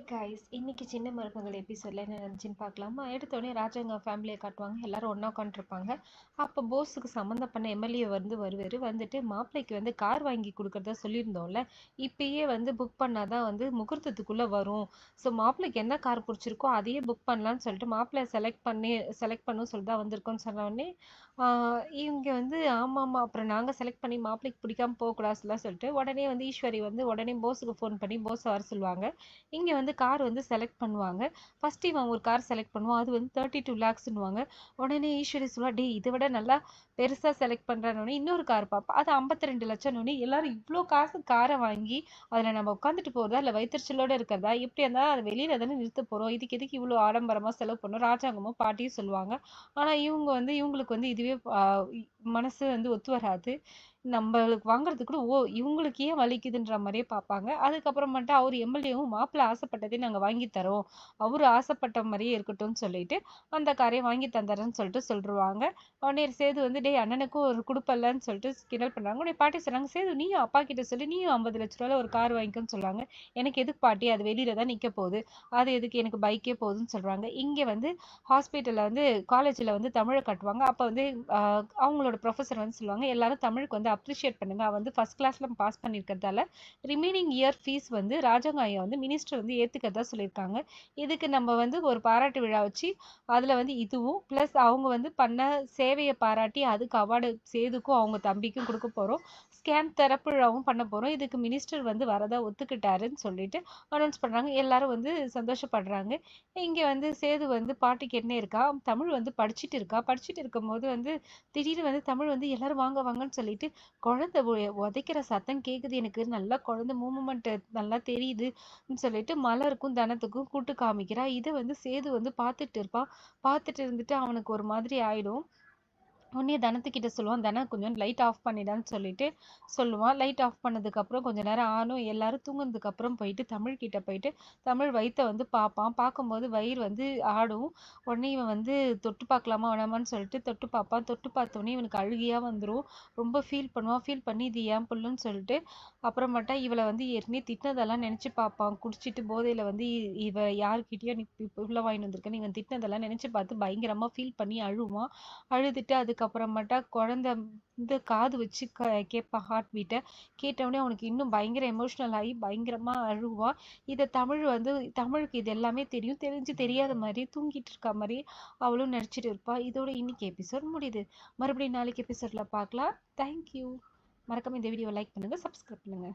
Guys, இன்னைக்கு சின்ன மருமகள் எபிசோட்ல என்ன நடந்துச்சுன்னு பார்க்கலாமா? எடுத்தோடனே ராஜாங்க ஃபேமிலியை காட்டுவாங்க. எல்லாரும் ஒன்றா உட்காந்துருப்பாங்க. அப்போ போஸுக்கு சம்மந்தம் பண்ண எம்எல்ஏ வந்துட்டு மாப்பிள்ளைக்கு கார் வாங்கி கொடுக்குறதா சொல்லியிருந்தோம்ல, இப்பயே புக் பண்ணாதான் முகூர்த்தத்துக்குள்ளே வரும். ஸோ மாப்பிள்ளைக்கு என்ன கார் பிடிச்சிருக்கோ அதையே புக் பண்ணலான்னு சொல்லிட்டு மாப்பிள்ளை செலக்ட் பண்ணும் சொல்லிட்டு தான் வந்திருக்கோன்னு சொன்ன உடனே இவங்க ஆமாம், அப்புறம் நாங்கள் செலக்ட் பண்ணி மாப்பிள்ளைக்கு பிடிக்காம போகக்கூடாதுலாம் சொல்லிட்டு உடனே ஈஸ்வரி உடனே போஸுக்கு ஃபோன் பண்ணி போஸை வர சொல்லுவாங்க. இங்கே கார் செலக்ட் பண்ணுவாங்க. ஃபர்ஸ்ட் இவன் ஒரு கார் செலக்ட் பண்ணுவான். அது 32 lakhsன்னுவாங்க. உடனே ஈஸ்வரி சொல்லுவா, டே இதை விட நல்லா பெருசாக செலக்ட் பண்ணுறானோடனே இன்னொரு கார் பார்ப்பா. அது 52 லட்சம்னு எல்லாரும் இவ்வளோ காசு காரை வாங்கி அதில் நம்ம உட்காந்துட்டு போகிறதா இல்லை வயிற்றுச்சலோடு இருக்கிறதா, எப்படி இருந்தாலும் அதை வெளியில் தானே நிறுத்த போகிறோம், இதுக்கு எதுக்கு இவ்வளோ ஆடம்பரமாக செலவு பண்ணோம் ராஜாங்கமும் பாட்டியும் சொல்லுவாங்க. ஆனால் இவங்க இவங்களுக்கு இதுவே மனசு ஒத்து வராது. நம்மளுக்கு வாங்குறதுக்கு கூட இவங்களுக்கு ஏன் வலிக்குதுன்ற மாதிரியே பார்ப்பாங்க. அதுக்கப்புறமேட்டு அவர் எம்எல்ஏவும் மாப்பிள்ளை ஆசைப்பட்டதே நாங்கள் வாங்கி தரோம், அவர் ஆசைப்பட்ட மாதிரியே இருக்கட்டும்னு சொல்லிட்டு அந்த காரையை வாங்கி தந்துடுறேன்னு சொல்லிட்டு சொல்லிடுவாங்க. உடனே சேது டே அண்ணனுக்கும் ஒரு கொடுப்பல்லன்னு சொல்லிட்டு கிண்டல் பண்ணாங்க. உடனே பாட்டி சொல்றாங்க, சேது நீயும் அப்பா கிட்ட சொல்லி நீயும் 50 லட்ச ரூபாயில ஒரு கார் வாங்கிக்கோன்னு சொல்றாங்க. எனக்கு எதுக்கு பாட்டி, அது வெளியில தான் நிற்க போகுது, அது எதுக்கு, எனக்கு பைக்கே போகுதுன்னு சொல்றாங்க. இங்கே ஹாஸ்பிட்டலில் காலேஜில் தமிழை கட்டுவாங்க. அப்போ அவங்களோட ப்ரொஃபஸர் சொல்லுவாங்க, எல்லாரும் தமிழுக்கு அப்ரிஷியேட் பண்ணுங்க, அவன் ஃபர்ஸ்ட் கிளாஸ்ல பாஸ் பண்ணியிருக்கிறதால ரிமைனிங் இயர் ஃபீஸ் ராஜாங்க ஐயா மினிஸ்டர் ஏற்றுக்கிறதா சொல்லியிருக்காங்க. இதுக்கு நம்ம ஒரு பாராட்டு விழா வச்சு அதில் இதுவும் ப்ளஸ் அவங்க பண்ண சேவையை பாராட்டி அதுக்கு அவார்டு சேதுக்கும் அவங்க தம்பிக்கும் கொடுக்க போகிறோம். ஸ்கேன் திறப்பு விழாவும் பண்ண போகிறோம். இதுக்கு மினிஸ்டர் வரதா ஒத்துக்கிட்டாருன்னு சொல்லிட்டு அனௌன்ஸ் பண்ணுறாங்க. எல்லாரும் சந்தோஷப்படுறாங்க. இங்கே சேது பாட்டுக்கு என்ன இருக்கா, தமிழ் படிச்சுட்டு இருக்கா. படிச்சுட்டு இருக்கும்போது திடீர்னு தமிழ் எல்லாரும் வாங்க வாங்கன்னு சொல்லிட்டு குழந்தை உதைக்கிற சத்தம் கேட்குது, எனக்கு நல்லா குழந்தை மூமெண்ட் நல்லா தெரியுதுன்னு சொல்லிட்டு மலருக்கும் தனத்துக்கும் கூட்டு காமிக்கிறா. இதை சேது பார்த்துட்டு இருப்பான். பார்த்துட்டு இருந்துட்டு அவனுக்கு ஒரு மாதிரி ஆயிடும். உடனே தனத்துக்கிட்ட சொல்லுவான், தன கொஞ்சம் லைட் ஆஃப் பண்ணிடான்னு சொல்லிட்டு சொல்லுவான். லைட் ஆஃப் பண்ணதுக்கப்புறம் கொஞ்ச நேரம் ஆனும் எல்லாரும் தூங்குனதுக்கப்புறம் போயிட்டு தமிழ்கிட்ட போயிட்டு தமிழ் வயிற்றை பார்ப்பான். பார்க்கும்போது வயிறு ஆடும். உடனே இவன் தொட்டு பார்க்கலாமா வேணாமான்னு சொல்லிட்டு தொட்டு பார்ப்பான். தொட்டு பார்த்தோன்னே இவனுக்கு அழுகியாக வந்துடும். ரொம்ப ஃபீல் பண்ணுவான். ஃபீல் பண்ணி இது ஏன் புல்லுன்னு சொல்லிட்டு அப்புறமேட்டா இவளை ஏற்கனவே திட்டினதெல்லாம் நினச்சி பார்ப்பான். குடிச்சிட்டு போதையில் இவ யாருக்கிட்டேயோ நீ இவ்வளோ வாங்கிட்டு வந்திருக்கேன்னு இவன் திட்டினதெல்லாம் நினச்சி பார்த்து பயங்கரமாக ஃபீல் பண்ணி அழுவான். அழுதுட்டு அதுக்கப்புறமேட்டா குழந்தை காது வச்சு கேட்பான் ஹார்ட் பீட்டை. கேட்டவுடனே அவனுக்கு இன்னும் பயங்கர எமோஷ்னல் ஆகி பயங்கரமா அழுவான். இதை தமிழுக்கு இது எல்லாமே தெரியும். தெரிஞ்சு தெரியாத மாதிரி தூங்கிட்டு இருக்க மாதிரி அவளும் நடிச்சிட்டு இருப்பா. இதோட இன்னைக்கு எபிசோட் முடியுது. மறுபடியும் நாளைக்கு எபிசோட்ல பார்க்கலாம். தேங்க்யூ. மறக்காம இந்த வீடியோ லைக் பண்ணுங்க, சப்ஸ்கிரைப் பண்ணுங்க.